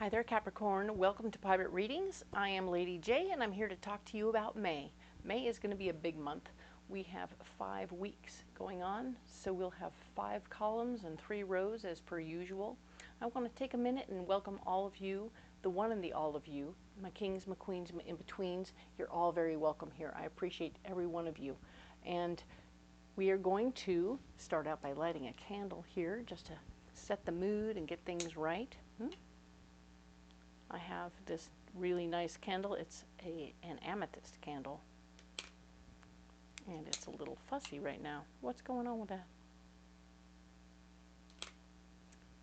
Hi there, Capricorn. Welcome to Private Readings. I am Lady J, and I'm here to talk to you about May. May is going to be a big month. We have 5 weeks going on, so we'll have 5 columns and 3 rows as per usual. I want to take a minute and welcome all of you, the one and the all of you, my kings, my queens, my in-betweens. You're all very welcome here. I appreciate every one of you. And we are going to start out by lighting a candle here just to set the mood and get things right. I have this really nice candle. It's an amethyst candle, and it's a little fussy right now. What's going on with that?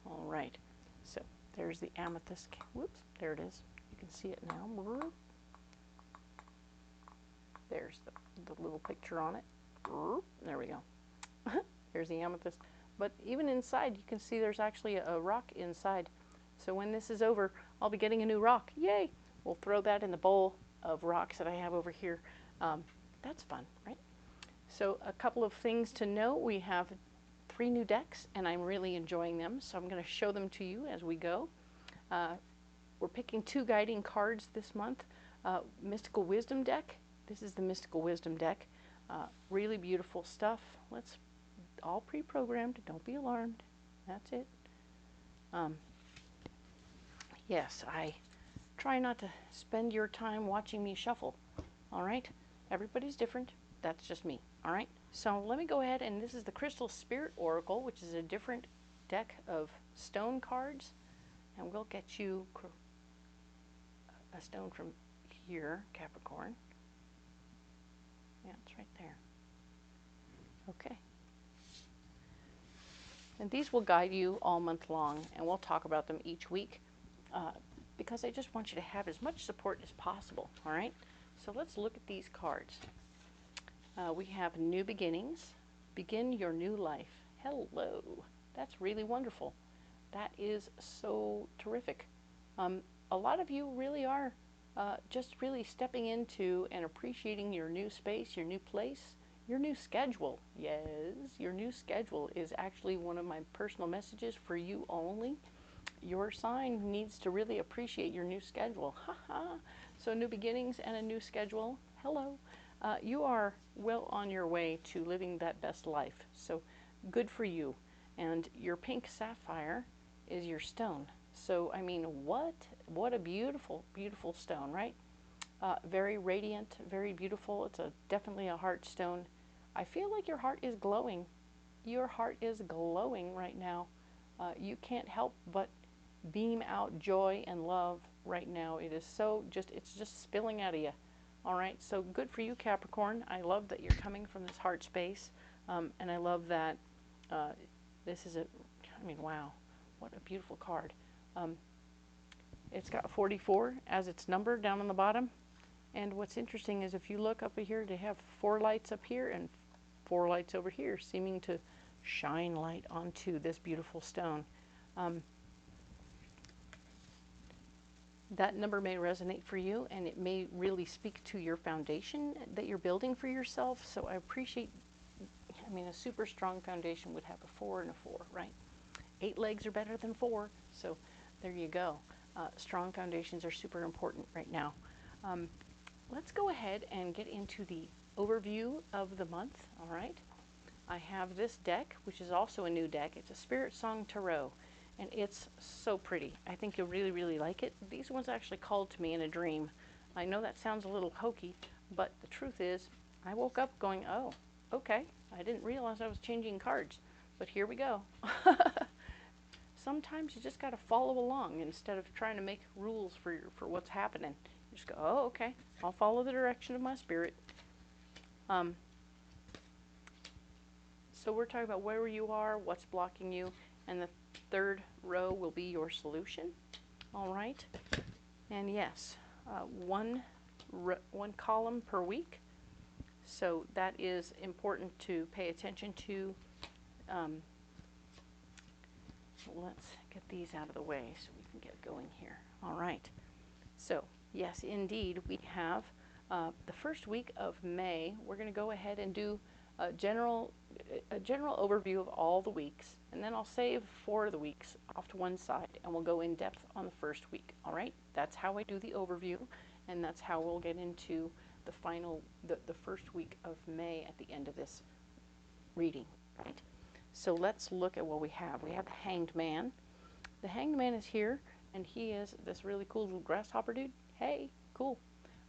All right, so there's the amethyst. Whoops, there it is. You can see it now. There's the little picture on it. There we go. There's the amethyst. But even inside, you can see there's actually a rock inside. So when this is over, I'll be getting a new rock. Yay! We'll throw that in the bowl of rocks that I have over here. That's fun, right? So a couple of things to note. We have 3 new decks, and I'm really enjoying them. So I'm going to show them to you as we go. We're picking 2 guiding cards this month. Mystical Wisdom deck. This is the Mystical Wisdom deck. Really beautiful stuff. Let's all pre-programmed. Don't be alarmed. That's it. Yes, I try not to spend your time watching me shuffle. All right? Everybody's different. That's just me. All right? So let me go ahead, and this is the Crystal Spirit Oracle, which is a different deck of stone cards. And we'll get you a stone from here, Capricorn. Yeah, it's right there. Okay. And these will guide you all month long, and we'll talk about them each week. Because I just want you to have as much support as possible, all right? So let's look at these cards. We have New Beginnings. Begin your new life. Hello. That's really wonderful. That is so terrific. A lot of you really are just really stepping into and appreciating your new space, your new place, your new schedule. Yes, your new schedule is actually one of my personal messages for you only. Your sign needs to really appreciate your new schedule. So new beginnings and a new schedule. Hello. You are well on your way to living that best life. So good for you. And your pink sapphire is your stone. So, I mean, what a beautiful, beautiful stone, right? Very radiant, very beautiful. It's definitely a heart stone. I feel like your heart is glowing. Your heart is glowing right now. You can't help but beam out joy and love right now. It is so it's just spilling out of you. All right, so good for you, Capricorn. I love that you're coming from this heart space, and I love that this is I mean, wow, what a beautiful card. It's got 44 as its number down on the bottom, and what's interesting is if you look up here, they have 4 lights up here and 4 lights over here, seeming to shine light onto this beautiful stone. That number may resonate for you, and it may really speak to your foundation that you're building for yourself. So I appreciate, I mean, a super strong foundation would have a 4 and a 4, right? 8 legs are better than 4, so there you go. Strong foundations are super important right now. Let's go ahead and get into the overview of the month, all right? I have this deck, which is also a new deck. It's a Spiritsong Tarot, and it's so pretty. I think you'll really, really like it. These ones actually called to me in a dream. I know that sounds a little hokey, but the truth is, I woke up going, oh, okay, I didn't realize I was changing cards, but here we go. Sometimes you just got to follow along instead of trying to make rules for what's happening. You just go, oh, okay, I'll follow the direction of my spirit. So we're talking about where you are, what's blocking you, and the 3rd row will be your solution. All right. And yes, one column per week. So that is important to pay attention to. Let's get these out of the way so we can get going here. All right. So yes, indeed, we have the first week of May. We're going to go ahead and do a general overview of all the weeks, and then I'll save 4 of the weeks off to one side, and we'll go in depth on the first week. All right, that's how I do the overview, and that's how we'll get into the final, the first week of May at the end of this reading. Right. So let's look at what we have. We have the Hanged Man. The Hanged Man is here, and he is this really cool little grasshopper dude. Hey, cool.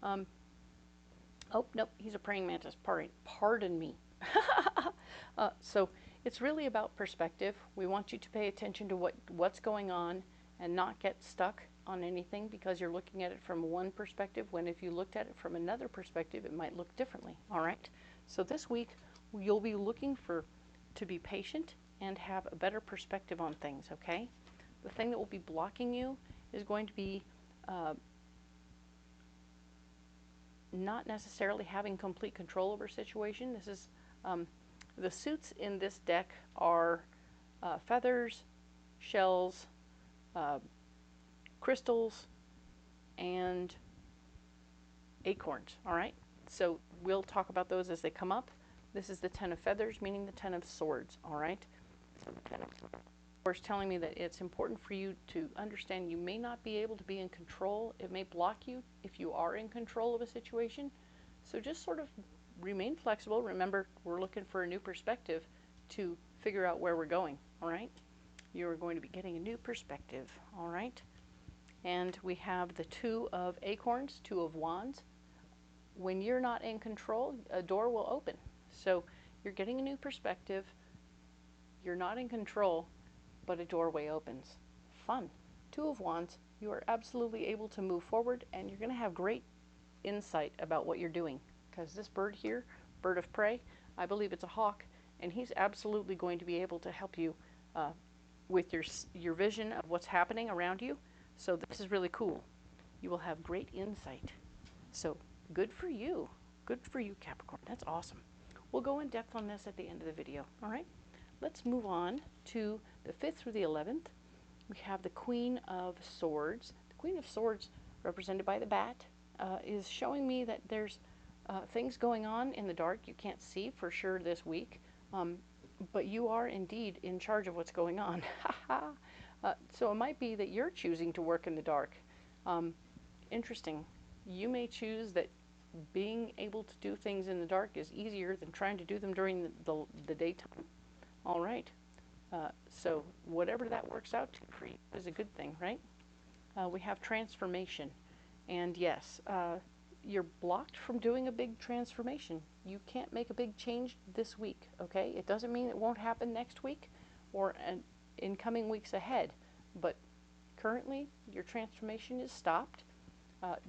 Oh, nope, he's a praying mantis. Pardon me. So it's really about perspective. We want you to pay attention to what's going on and not get stuck on anything because you're looking at it from one perspective, when if you looked at it from another perspective, it might look differently. All right? So this week, you'll be looking to be patient and have a better perspective on things, okay? The thing that will be blocking you is going to be not necessarily having complete control over a situation. This is the suits in this deck are feathers, shells, crystals, and acorns. All right, so we'll talk about those as they come up. This is the 10 of feathers, meaning the 10 of swords. All right, so the 10 of swords telling me that it's important for you to understand you may not be able to be in control. It may block you if you are in control of a situation. So just sort of remain flexible. Remember, we're looking for a new perspective to figure out where we're going. All right, you're going to be getting a new perspective. All right, and we have the 2 of acorns, 2 of wands. When you're not in control, a door will open. So you're getting a new perspective. You're not in control, but a doorway opens. Fun. 2 of wands, you are absolutely able to move forward, and you're going to have great insight about what you're doing. Because this bird here, bird of prey, I believe it's a hawk, and he's absolutely going to be able to help you with your vision of what's happening around you. So this is really cool. You will have great insight. So good for you. Good for you, Capricorn. That's awesome. We'll go in depth on this at the end of the video. All right. Let's move on to the 5th through the 11th. We have the Queen of Swords. The Queen of Swords, represented by the bat, is showing me that there's things going on in the dark you can't see for sure this week, but you are indeed in charge of what's going on. So it might be that you're choosing to work in the dark. Interesting. You may choose that being able to do things in the dark is easier than trying to do them during the daytime. All right. So whatever that works out to for you is a good thing, right? We have transformation. And yes, you're blocked from doing a big transformation. You can't make a big change this week, okay? It doesn't mean it won't happen next week or in coming weeks ahead. But currently, your transformation is stopped.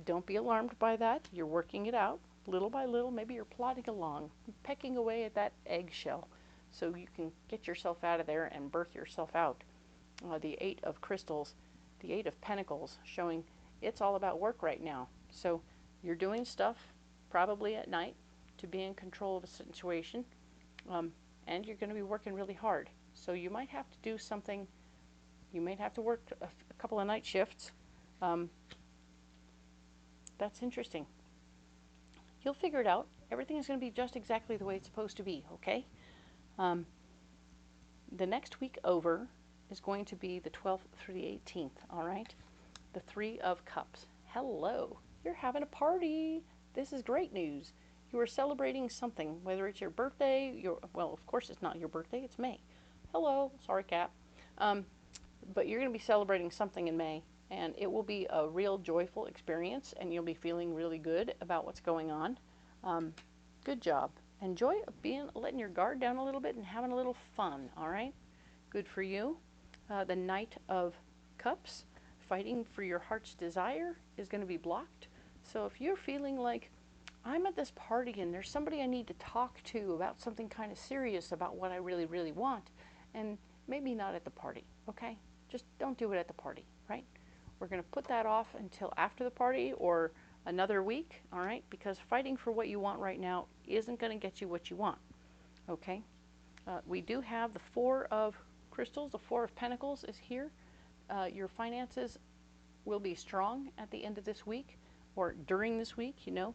Don't be alarmed by that. You're working it out little by little. Maybe you're plodding along, pecking away at that eggshell so you can get yourself out of there and birth yourself out. The 8 of crystals, the 8 of pentacles, showing it's all about work right now. So you're doing stuff probably at night to be in control of a situation, and you're going to be working really hard. So you might have to do something. You might have to work a couple of night shifts. That's interesting. You'll figure it out. Everything is going to be just exactly the way it's supposed to be, okay? The next week over is going to be the 12th through the 18th, all right? The 3 of Cups. Hello. You're having a party. This is great news. You are celebrating something, whether it's your birthday, well, of course it's not your birthday, it's May. Hello. Sorry, Cap. But you're going to be celebrating something in May, and it will be a real joyful experience, and you'll be feeling really good about what's going on. Good job. Enjoy letting your guard down a little bit and having a little fun, all right? Good for you. The Knight of Cups, fighting for your heart's desire, is going to be blocked. So if you're feeling like, I'm at this party and there's somebody I need to talk to about something kind of serious about what I really, really want, and maybe not at the party, okay? Just don't do it at the party, right? We're going to put that off until after the party or another week, all right? Because fighting for what you want right now isn't going to get you what you want, okay? We do have the 4 of crystals. The 4 of pentacles is here. Your finances will be strong at the end of this week or during this week, you know.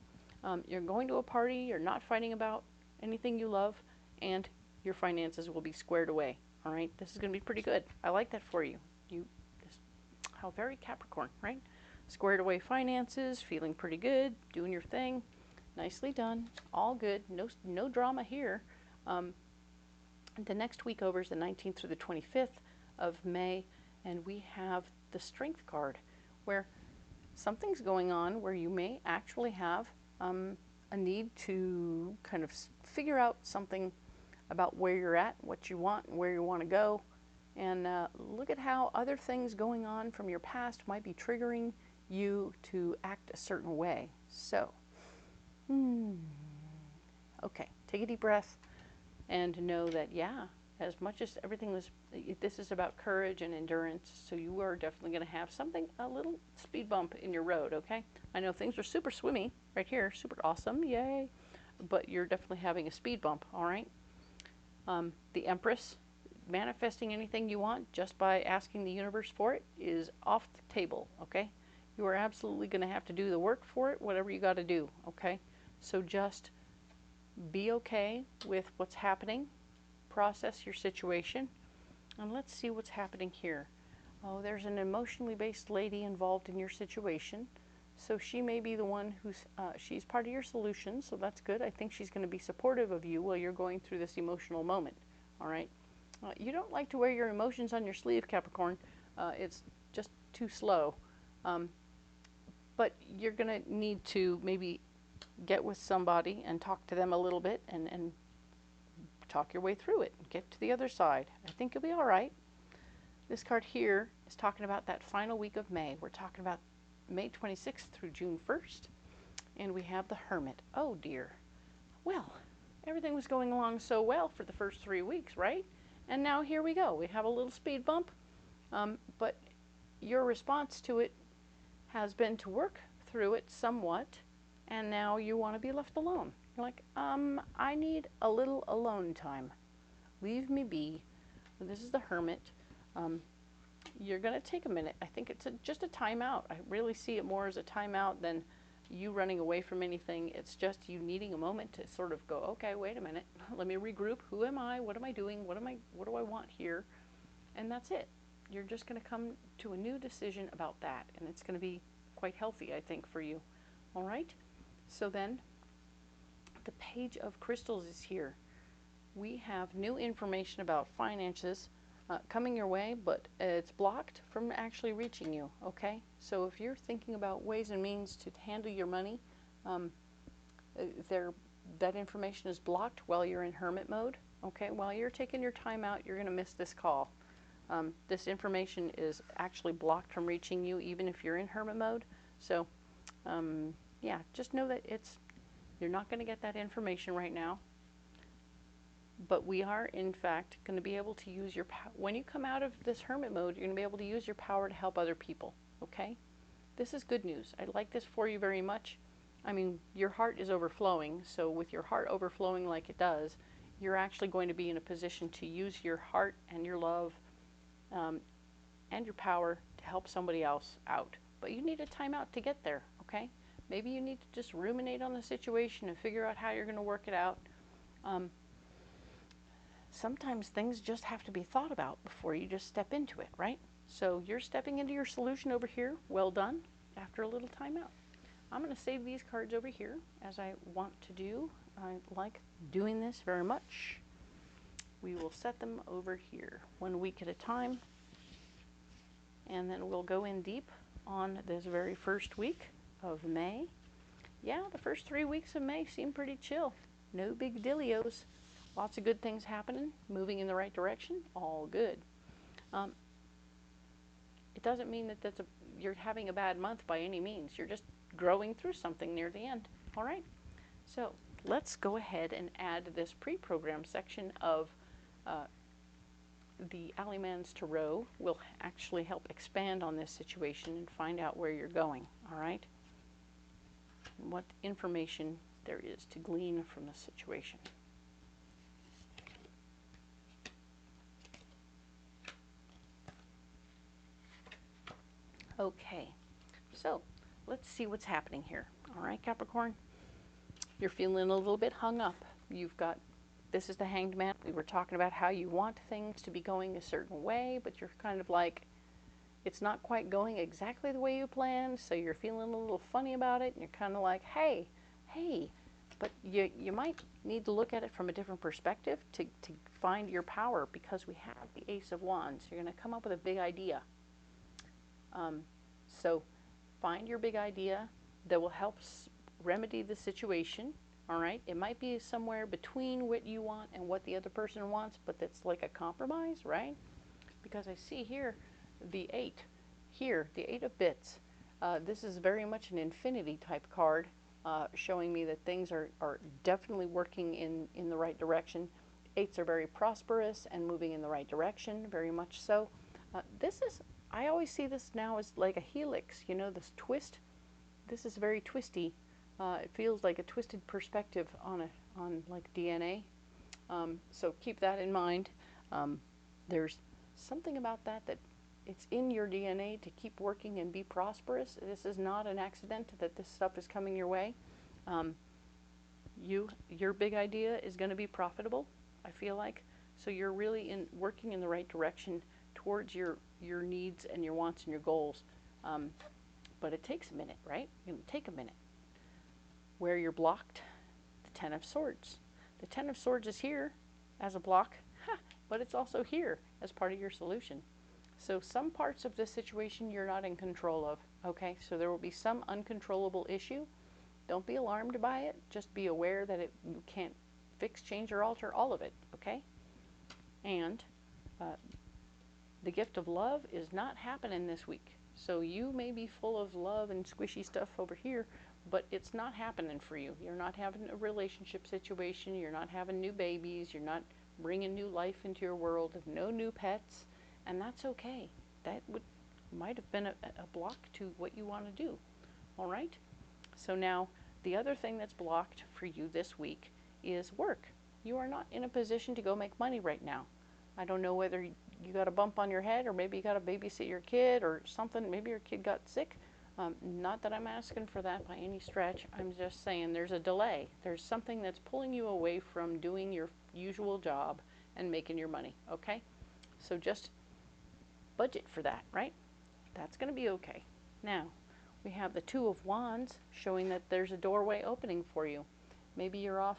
You're going to a party. You're not fighting about anything you love. and your finances will be squared away. All right, this is going to be pretty good. I like that for you. How very Capricorn, right? Squared away finances, feeling pretty good, doing your thing. Nicely done. All good. No drama here. The next week over is the 19th through the 25th of May, and we have the Strength card, where something's going on where you may actually have a need to kind of figure out something about where you're at, what you want, and where you want to go. And look at how other things going on from your past might be triggering you to act a certain way. So, okay, take a deep breath and know that, yeah, as much as everything was, this is about courage and endurance, so you are definitely going to have something, a little speed bump in your road, okay? I know things are super swimmy right here, super awesome, yay, but you're definitely having a speed bump, all right? The Empress, manifesting anything you want just by asking the universe for it is off the table, okay? You are absolutely going to have to do the work for it, whatever you got to do, okay? So just be okay with what's happening, process your situation, and let's see what's happening here. Oh, there's an emotionally based lady involved in your situation, so she may be the one who's, she's part of your solution, so that's good. I think she's going to be supportive of you while you're going through this emotional moment, all right? You don't like to wear your emotions on your sleeve, Capricorn. It's just too slow. But you're going to need to maybe get with somebody and talk to them a little bit and talk your way through it and get to the other side. I think you'll be all right. This card here is talking about that final week of May. We're talking about May 26th through June 1st. And we have the Hermit. Oh, dear. Well, everything was going along so well for the first 3 weeks, right? And now here we go. We have a little speed bump. But your response to it has been to work through it somewhat. And now you want to be left alone. You're like, I need a little alone time. Leave me be. This is the Hermit. You're going to take a minute. I think it's just a timeout. I really see it more as a timeout than you running away from anything. It's just you needing a moment to sort of go, okay, wait a minute. Let me regroup. Who am I? What am I doing? What do I want here? And that's it. You're just going to come to a new decision about that. And it's going to be quite healthy, I think, for you. All right? So then, the Page of Crystals is here. We have new information about finances coming your way, but it's blocked from actually reaching you, okay? So if you're thinking about ways and means to handle your money, that information is blocked while you're in hermit mode, okay? While you're taking your time out, you're going to miss this call. This information is actually blocked from reaching you even if you're in hermit mode. So, yeah, just know that you're not going to get that information right now. But we are, in fact, going to be able to use your power. When you come out of this hermit mode, you're going to be able to use your power to help other people, okay? This is good news. I like this for you very much. I mean, your heart is overflowing, so with your heart overflowing like it does, you're actually going to be in a position to use your heart and your love and your power to help somebody else out. But you need a timeout to get there, okay? Maybe you need to just ruminate on the situation and figure out how you're going to work it out. Sometimes things just have to be thought about before you just step into it, right? So you're stepping into your solution over here. Well done. After a little time out. I'm going to save these cards over here as I want to do. I like doing this very much. We will set them over here 1 week at a time. And then we'll go in deep on this very first week of May. Yeah, the first 3 weeks of May seem pretty chill. No big dealios. Lots of good things happening, moving in the right direction, all good. It doesn't mean that you're having a bad month by any means. You're just growing through something near the end. All right? So let's go ahead and add this pre-program section of the Alleyman's Tarot. Will actually help expand on this situation and find out where you're going. All right? And what information there is to glean from the situation. Okay, so let's see what's happening here. All right, Capricorn, you're feeling a little bit hung up. You've got This is the Hanged Man. We were talking about how you want things to be going a certain way, but you're kind of like, it's not quite going exactly the way you planned, so you're feeling a little funny about it, and you're kind of like, hey, but you might need to look at it from a different perspective to find your power, because we have the Ace of Wands. You're going to come up with a big idea. So find your big idea that will help remedy the situation, all right? It might be somewhere between what you want and what the other person wants, but that's like a compromise, right? Because I see here the 8, here, the 8 of bits. This is very much an infinity type card, showing me that things are definitely working in the right direction. 8s are very prosperous and moving in the right direction, very much so. This is, I always see this now as like a helix, you know, this twist. This is very twisty. It feels like a twisted perspective on like DNA. So keep that in mind. There's something about that it's in your DNA to keep working and be prosperous. This is not an accident that this stuff is coming your way. Your big idea is going to be profitable, I feel like. So you're really working in the right direction towards your needs and your wants and your goals. But it takes a minute, right? It'll take a minute. Where you're blocked, the 10 of Swords. The 10 of Swords is here as a block, but it's also here as part of your solution. So some parts of this situation you're not in control of, okay? So there will be some uncontrollable issue. Don't be alarmed by it. Just be aware that you can't fix, change, or alter all of it, okay? And the gift of love is not happening this week. So you may be full of love and squishy stuff over here, but it's not happening for you. You're not having a relationship situation. You're not having new babies. You're not bringing new life into your world. No new pets. And that's okay. That might have been a block to what you want to do. All right? So now, the other thing that's blocked for you this week is work. You are not in a position to go make money right now. I don't know whether you got a bump on your head, or maybe you got to babysit your kid or something. Maybe your kid got sick. Not that I'm asking for that by any stretch. I'm just saying there's a delay. There's something that's pulling you away from doing your usual job and making your money, okay? So just budget for that, right? That's going to be okay. Now, we have the 2 of Wands showing that there's a doorway opening for you. Maybe you're off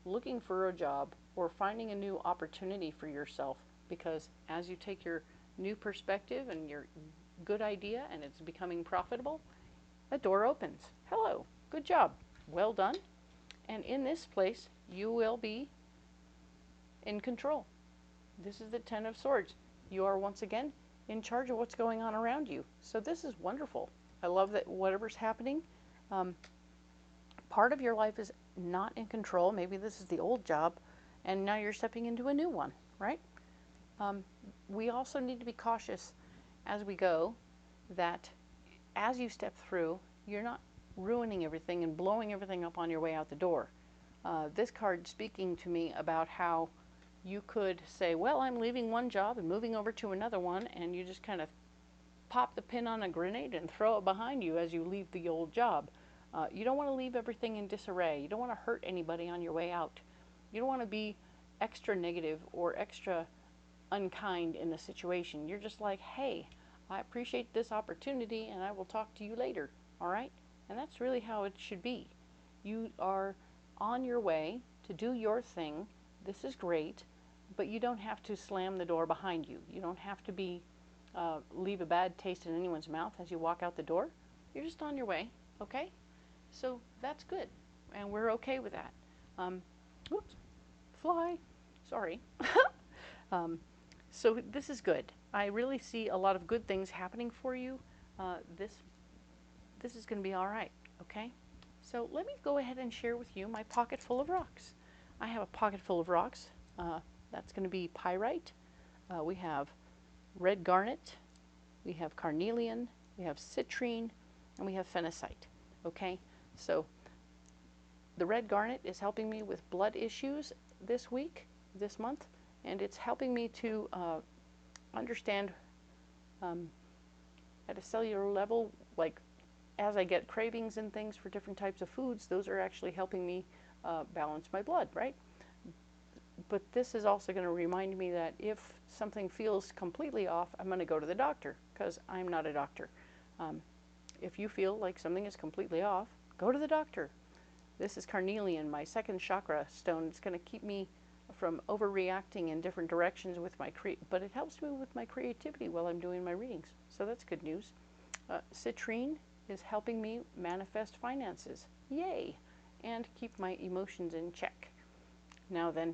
looking for a job or finding a new opportunity for yourself, because as you take your new perspective and your good idea and it's becoming profitable, a door opens. Hello, good job, well done. And in this place, you will be in control. This is the 10 of Swords. You are once again in charge of what's going on around you. So this is wonderful. I love that whatever's happening, part of your life is not in control. Maybe this is the old job, and now you're stepping into a new one, right? We also need to be cautious as we go, that as you step through, you're not ruining everything and blowing everything up on your way out the door. This card speaking to me about how you could say, well, I'm leaving one job and moving over to another one, and you just kind of pop the pin on a grenade and throw it behind you as you leave the old job. You don't want to leave everything in disarray. You don't want to hurt anybody on your way out. You don't want to be extra negative or extra unkind in the situation. You're just like, hey, I appreciate this opportunity and I will talk to you later, all right? And that's really how it should be. You are on your way to do your thing. This is great, but you don't have to slam the door behind you. You don't have to be leave a bad taste in anyone's mouth as you walk out the door. You're just on your way, okay? So that's good, and we're okay with that. Whoops, fly, sorry. So this is good. I really see a lot of good things happening for you. This is going to be all right, okay? So let me go ahead and share with you my pocket full of rocks. I have a pocket full of rocks. That's going to be pyrite. We have red garnet. We have carnelian. We have citrine. And we have phenacite, okay? So the red garnet is helping me with blood issues this week, this month, and it's helping me to understand at a cellular level, like as I get cravings and things for different types of foods, those are actually helping me balance my blood, right? but this is also going to remind me that if something feels completely off, I'm going to go to the doctor, because I'm not a doctor. If you feel like something is completely off, go to the doctor. This is carnelian, my second chakra stone. It's going to keep me from overreacting in different directions with my but it helps me with my creativity while I'm doing my readings. So that's good news. Citrine is helping me manifest finances. Yay! And keep my emotions in check. Now then,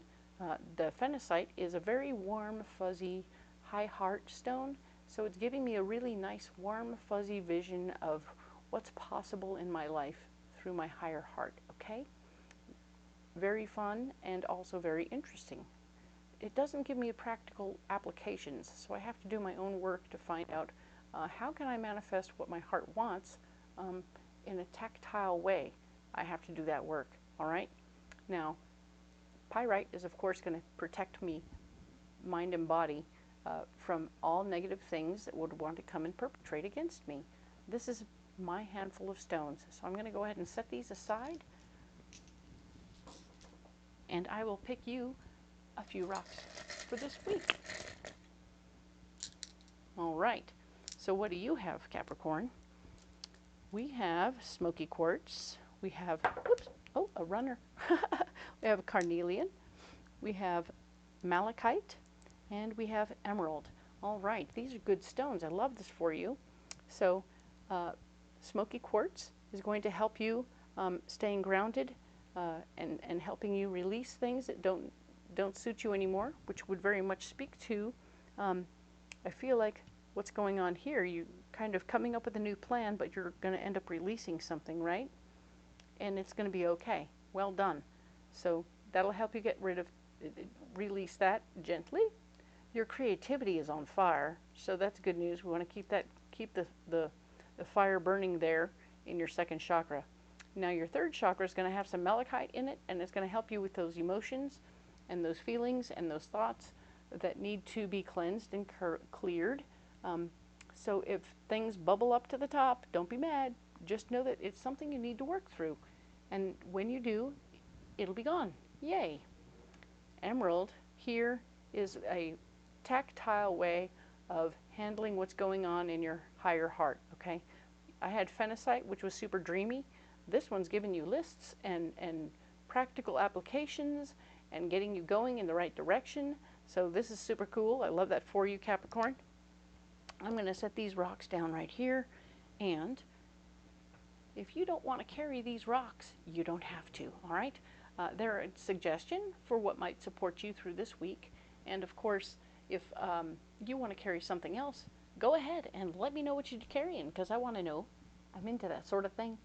the phenacite is a very warm, fuzzy, high heart stone. So it's giving me a really nice, warm, fuzzy vision of what's possible in my life through my higher heart, okay? Very fun and also very interesting. It doesn't give me practical applications, so I have to do my own work to find out how can I manifest what my heart wants in a tactile way. I have to do that work, all right? Now, pyrite is, of course, going to protect me, mind and body, from all negative things that would want to come and perpetrate against me. This is my handful of stones, so I'm going to go ahead and set these aside, and I will pick you a few rocks for this week. All right, so what do you have, Capricorn? We have smoky quartz, we have, oops, oh, a runner. We have carnelian, we have malachite, and we have emerald. All right, these are good stones. I love this for you. So smoky quartz is going to help you staying grounded and helping you release things that don't suit you anymore, which would very much speak to, I feel like what's going on here. You kind of coming up with a new plan, but you're going to end up releasing something, right? And it's going to be okay. Well done. So that'll help you get rid of, release that gently. Your creativity is on fire, so that's good news. We want to keep the fire burning there in your second chakra. Now your third chakra is going to have some malachite in it, and it's going to help you with those emotions and those feelings and those thoughts that need to be cleansed and cleared. So if things bubble up to the top, don't be mad. Just know that it's something you need to work through. And when you do, it'll be gone. Yay. Emerald here is a tactile way of handling what's going on in your higher heart, okay? I had phenacite, which was super dreamy. This one's giving you lists and practical applications and getting you going in the right direction. So this is super cool. I love that for you, Capricorn. I'm going to set these rocks down right here, and if you don't want to carry these rocks, you don't have to, all right? They're a suggestion for what might support you through this week. And of course, if you want to carry something else, go ahead and let me know what you're carrying, because I want to know. I'm into that sort of thing.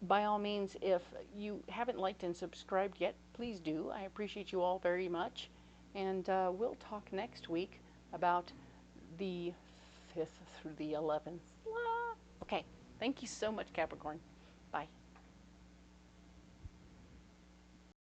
By all means, if you haven't liked and subscribed yet, please do. I appreciate you all very much. And we'll talk next week about the 5th through the 11th. Okay, thank you so much, Capricorn. Bye.